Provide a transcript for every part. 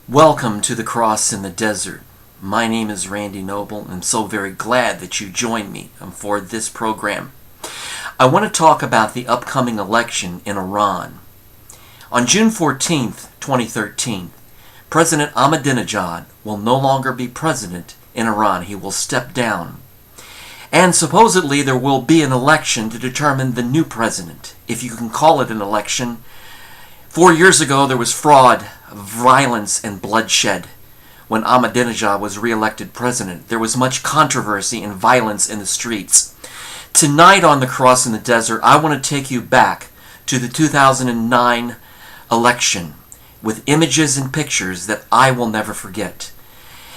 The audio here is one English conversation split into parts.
Welcome to the Cross in the Desert. My name is Randy Noble, and I'm so very glad that you joined me for this program. I want to talk about the upcoming election in Iran. On June 14th, 2013, President Ahmadinejad will no longer be president in Iran. He will step down. And supposedly there will be an election to determine the new president, if you can call it an election. 4 years ago there was fraud, violence, and bloodshed when Ahmadinejad was re-elected president. There was much controversy and violence in the streets. Tonight on the Cross in the Desert, I want to take you back to the 2009 election with images and pictures that I will never forget.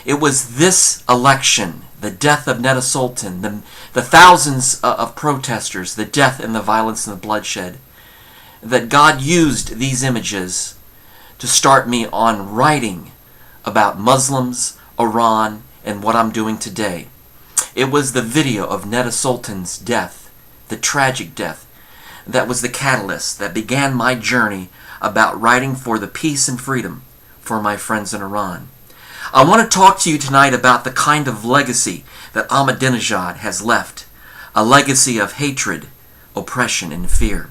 It was this election, the death of Neda Sultan, the thousands of protesters, the death and the violence and the bloodshed, that God used these images to start me on writing about Muslims, Iran, and what I'm doing today. It was the video of Neda Sultan's death, the tragic death, that was the catalyst that began my journey about writing for the peace and freedom for my friends in Iran. I want to talk to you tonight about the kind of legacy that Ahmadinejad has left, a legacy of hatred, oppression, and fear.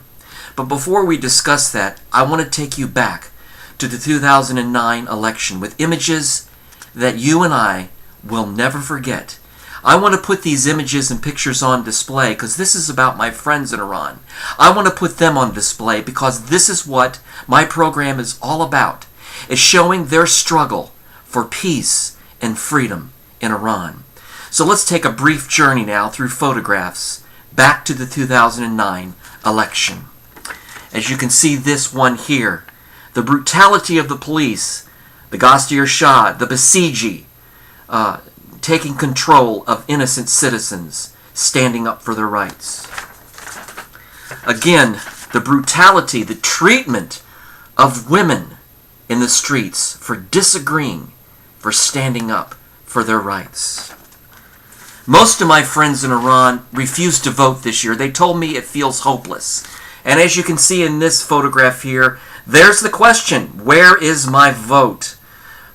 But before we discuss that, I want to take you back to the 2009 election with images that you and I will never forget. I want to put these images and pictures on display because this is about my friends in Iran. I want to put them on display because this is what my program is all about. It's showing their struggle for peace and freedom in Iran. So let's take a brief journey now through photographs back to the 2009 election. As you can see this one here, the brutality of the police, the Ghassir Shah, the Basiji, taking control of innocent citizens, standing up for their rights. Again, the brutality, the treatment of women in the streets for disagreeing, for standing up for their rights. Most of my friends in Iran refused to vote this year. They told me it feels hopeless. And as you can see in this photograph here, there's the question, where is my vote?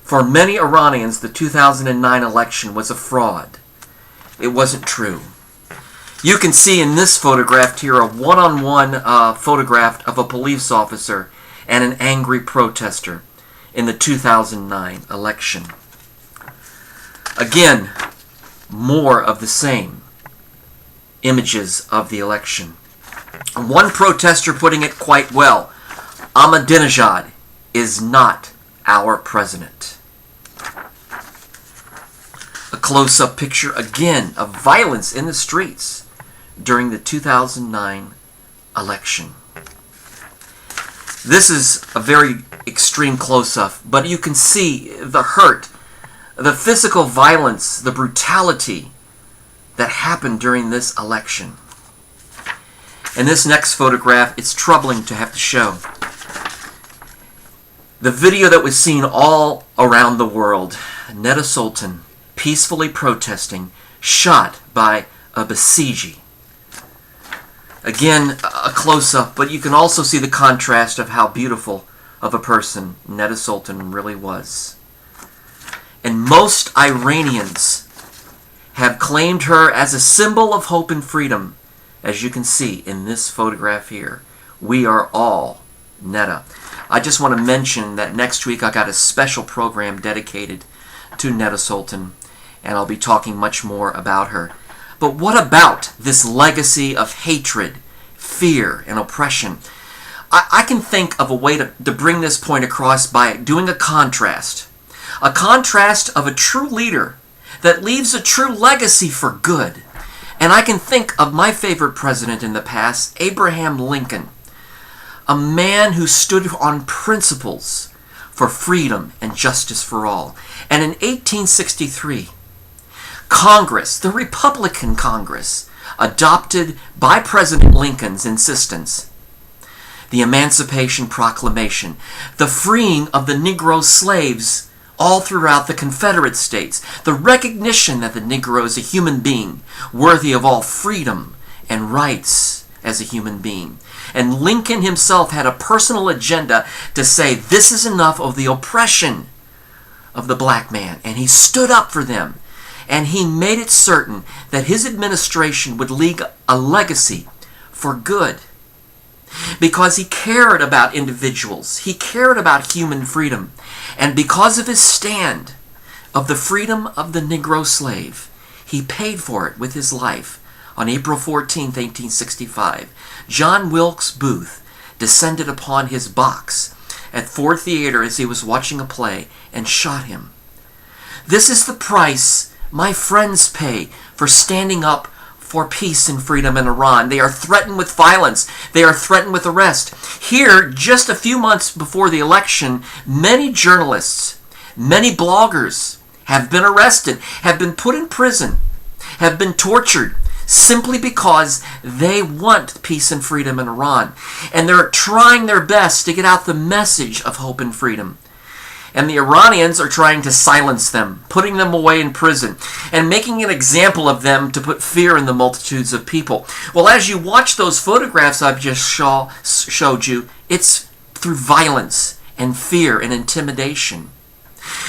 For many Iranians, the 2009 election was a fraud. It wasn't true. You can see in this photograph here a one-on-one photograph of a police officer and an angry protester in the 2009 election. Again, more of the same images of the election. One protester putting it quite well, Ahmadinejad is not our president. A close-up picture again of violence in the streets during the 2009 election. This is a very extreme close-up, but you can see the hurt, the physical violence, the brutality that happened during this election. In this next photograph, it's troubling to have to show. The video that was seen all around the world, Neda Sultan peacefully protesting, shot by a Basiji. Again, a close-up, but you can also see the contrast of how beautiful of a person Neda Sultan really was. And most Iranians have claimed her as a symbol of hope and freedom. As you can see in this photograph here, we are all Neda. I just want to mention that next week I got a special program dedicated to Neda Sultan, and I'll be talking much more about her. But what about this legacy of hatred, fear, and oppression? I can think of a way to bring this point across by doing a contrast of a true leader that leaves a true legacy for good. And I can think of my favorite president in the past, Abraham Lincoln, a man who stood on principles for freedom and justice for all. And in 1863, Congress, the Republican Congress, adopted by President Lincoln's insistence the Emancipation Proclamation, the freeing of the Negro slaves all throughout the Confederate States, the recognition that the Negro is a human being worthy of all freedom and rights as a human being. And Lincoln himself had a personal agenda to say, this is enough of the oppression of the black man, and he stood up for them, and he made it certain that his administration would leave a legacy for good, because he cared about individuals, he cared about human freedom, and because of his stand of the freedom of the Negro slave, he paid for it with his life. On April 14, 1865, John Wilkes Booth descended upon his box at Ford Theater as he was watching a play and shot him. This is the price my friends pay for standing up for peace and freedom in Iran. They are threatened with violence. They are threatened with arrest. Here, just a few months before the election, many journalists, many bloggers have been arrested, have been put in prison, have been tortured, simply because they want peace and freedom in Iran. And they're trying their best to get out the message of hope and freedom. And the Iranians are trying to silence them, putting them away in prison, and making an example of them to put fear in the multitudes of people. Well, as you watch those photographs I've just showed you, it's through violence and fear and intimidation.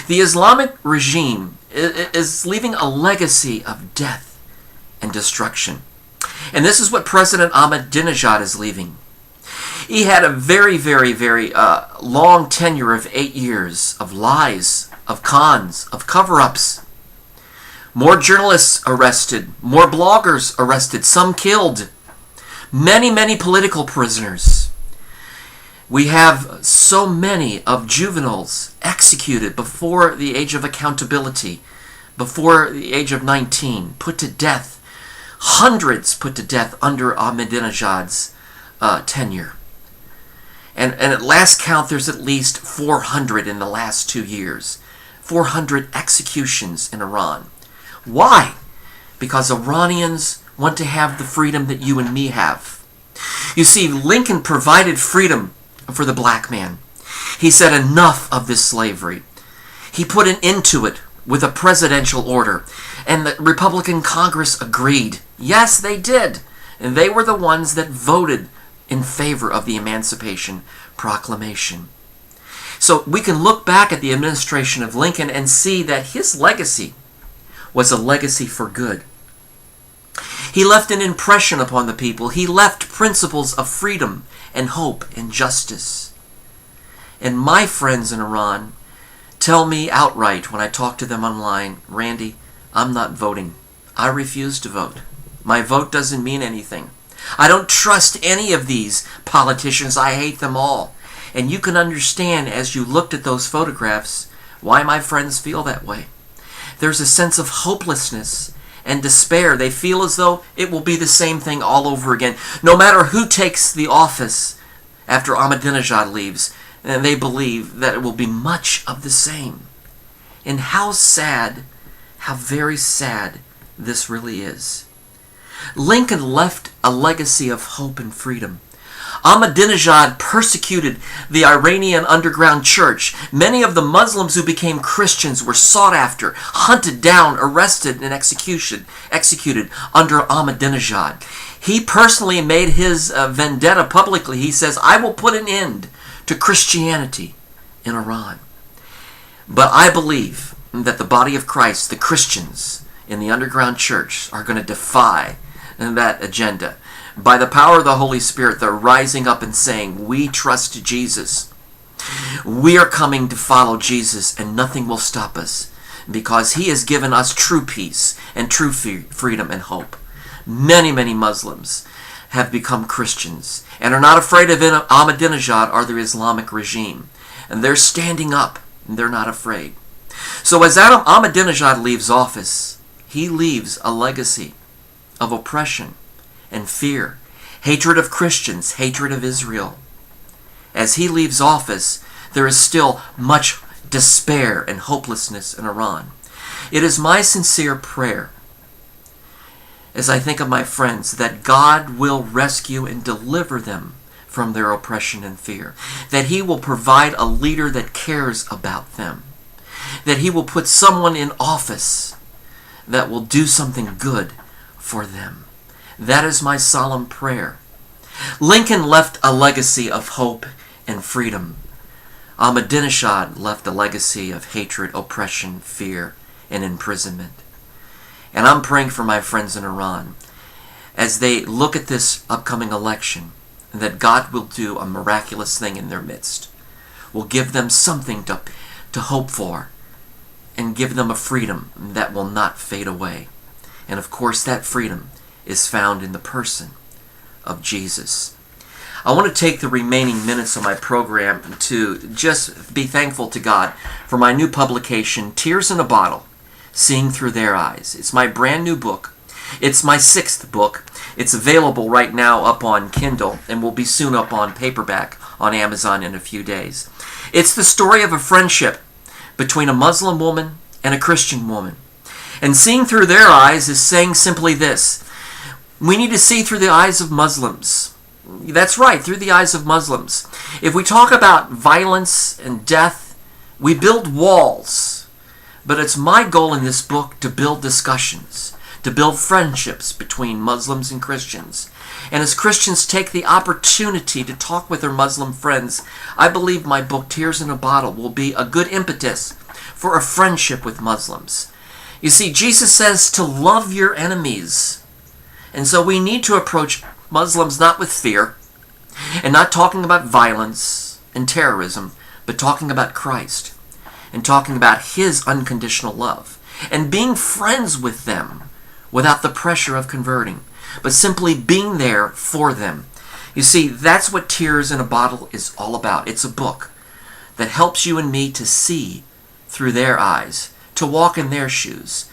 The Islamic regime is leaving a legacy of death and destruction. And this is what President Ahmadinejad is leaving. He had a very, very, very long tenure of 8 years of lies, of cons, of cover-ups. More journalists arrested, more bloggers arrested, some killed. Many, many political prisoners. We have so many of juveniles executed before the age of accountability, before the age of 19, put to death. Hundreds put to death under Ahmadinejad's tenure. And at last count, there's at least 400 in the last 2 years. 400 executions in Iran. Why? Because Iranians want to have the freedom that you and me have. You see, Lincoln provided freedom for the black man. He said enough of this slavery. He put an end to it with a presidential order. And the Republican Congress agreed. Yes, they did. And they were the ones that voted in favor of the Emancipation Proclamation. So we can look back at the administration of Lincoln and see that his legacy was a legacy for good. He left an impression upon the people. He left principles of freedom and hope and justice. And my friends in Iran tell me outright when I talk to them online, Randy, I'm not voting. I refuse to vote. My vote doesn't mean anything. I don't trust any of these politicians. I hate them all. And you can understand as you looked at those photographs why my friends feel that way. There's a sense of hopelessness and despair. They feel as though it will be the same thing all over again. No matter who takes the office after Ahmadinejad leaves, and they believe that it will be much of the same. And how sad, how very sad this really is. Lincoln left a legacy of hope and freedom. Ahmadinejad persecuted the Iranian underground church. Many of the Muslims who became Christians were sought after, hunted down, arrested, and executed under Ahmadinejad. He personally made his vendetta publicly. He says, I will put an end to Christianity in Iran. But I believe that the body of Christ, the Christians in the underground church, are going to defy that agenda. By the power of the Holy Spirit, they're rising up and saying, we trust Jesus. We are coming to follow Jesus, and nothing will stop us, because he has given us true peace and true freedom and hope. Many, many Muslims have become Christians and are not afraid of Ahmadinejad or the Islamic regime. And they're standing up, and they're not afraid. So as Ahmadinejad leaves office, he leaves a legacy of oppression and fear, hatred of Christians, hatred of Israel. As he leaves office, there is still much despair and hopelessness in Iran. It is my sincere prayer, as I think of my friends, that God will rescue and deliver them from their oppression and fear, that he will provide a leader that cares about them, that he will put someone in office that will do something good for them. That is my solemn prayer. Lincoln left a legacy of hope and freedom. Ahmadinejad left a legacy of hatred, oppression, fear, and imprisonment. And I'm praying for my friends in Iran as they look at this upcoming election, that God will do a miraculous thing in their midst, will give them something to hope for, and give them a freedom that will not fade away. And of course, that freedom is found in the person of Jesus. I want to take the remaining minutes of my program to just be thankful to God for my new publication, Tears in a Bottle, Seeing Through Their Eyes. It's my brand new book. It's my 6th book. It's available right now up on Kindle and will be soon up on paperback on Amazon in a few days. It's the story of a friendship between a Muslim woman and a Christian woman. And seeing through their eyes is saying simply this: we need to see through the eyes of Muslims. That's right, through the eyes of Muslims. If we talk about violence and death, we build walls. But it's my goal in this book to build discussions, to build friendships between Muslims and Christians. And as Christians take the opportunity to talk with their Muslim friends, I believe my book, Tears in a Bottle, will be a good impetus for a friendship with Muslims. You see, Jesus says to love your enemies. And so we need to approach Muslims not with fear, and not talking about violence and terrorism, but talking about Christ, and talking about His unconditional love, and being friends with them without the pressure of converting, but simply being there for them. You see, that's what Tears in a Bottle is all about. It's a book that helps you and me to see through their eyes, to walk in their shoes.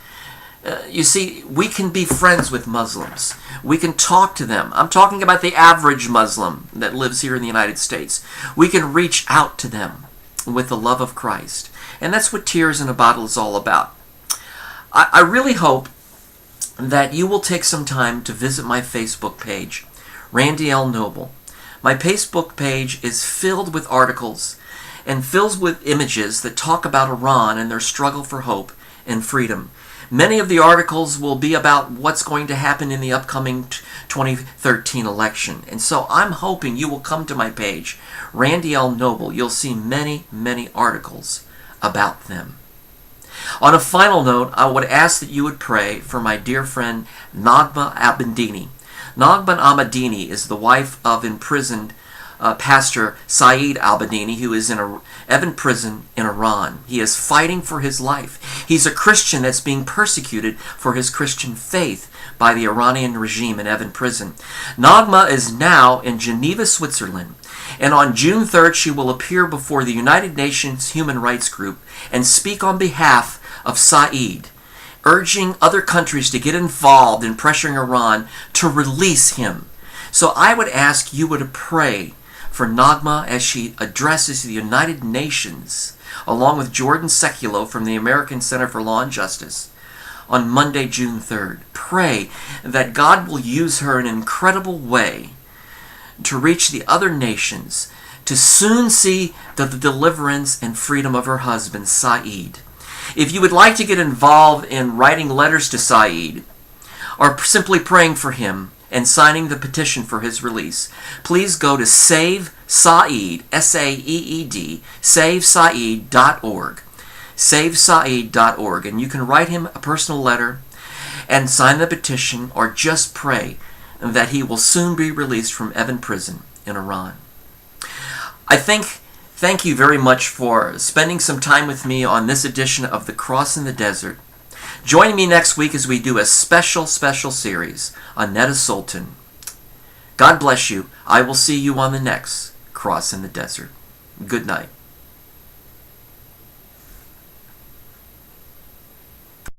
You see, we can be friends with Muslims. We can talk to them. I'm talking about the average Muslim that lives here in the United States. We can reach out to them with the love of Christ. And that's what Tears in a Bottle is all about. I really hope that you will take some time to visit my Facebook page, Randy L. Noble. My Facebook page is filled with articles and filled with images that talk about Iran and their struggle for hope and freedom. Many of the articles will be about what's going to happen in the upcoming 2013 election. And so I'm hoping you will come to my page, Randy L. Noble. You'll see many, many articles about them. On a final note, I would ask that you would pray for my dear friend Nagma Abedini. Nagma Abedini is the wife of imprisoned Pastor Saeed Abedini, who is in Evin prison in Iran. He is fighting for his life. He's a Christian that's being persecuted for his Christian faith by the Iranian regime in Evin prison. Nagma is now in Geneva, Switzerland, and on June 3rd she will appear before the United Nations Human Rights Group and speak on behalf of Saeed, urging other countries to get involved in pressuring Iran to release him. So I would ask you to pray for Nagma as she addresses the United Nations, along with Jordan Sekulow from the American Center for Law and Justice, on Monday, June 3rd. Pray that God will use her in an incredible way to reach the other nations, to soon see the deliverance and freedom of her husband, Saeed. If you would like to get involved in writing letters to Saeed, or simply praying for him, and signing the petition for his release, please go to Save Saeed, S-A-E-E-D, SaveSaeed.org, SaveSaeed.org, and you can write him a personal letter and sign the petition, or just pray that he will soon be released from Evin prison in Iran. Thank you very much for spending some time with me on this edition of The Cross in the Desert. Join me next week as we do a special series on Netta Sultan. God bless you. I will see you on the next Cross in the Desert. Good night.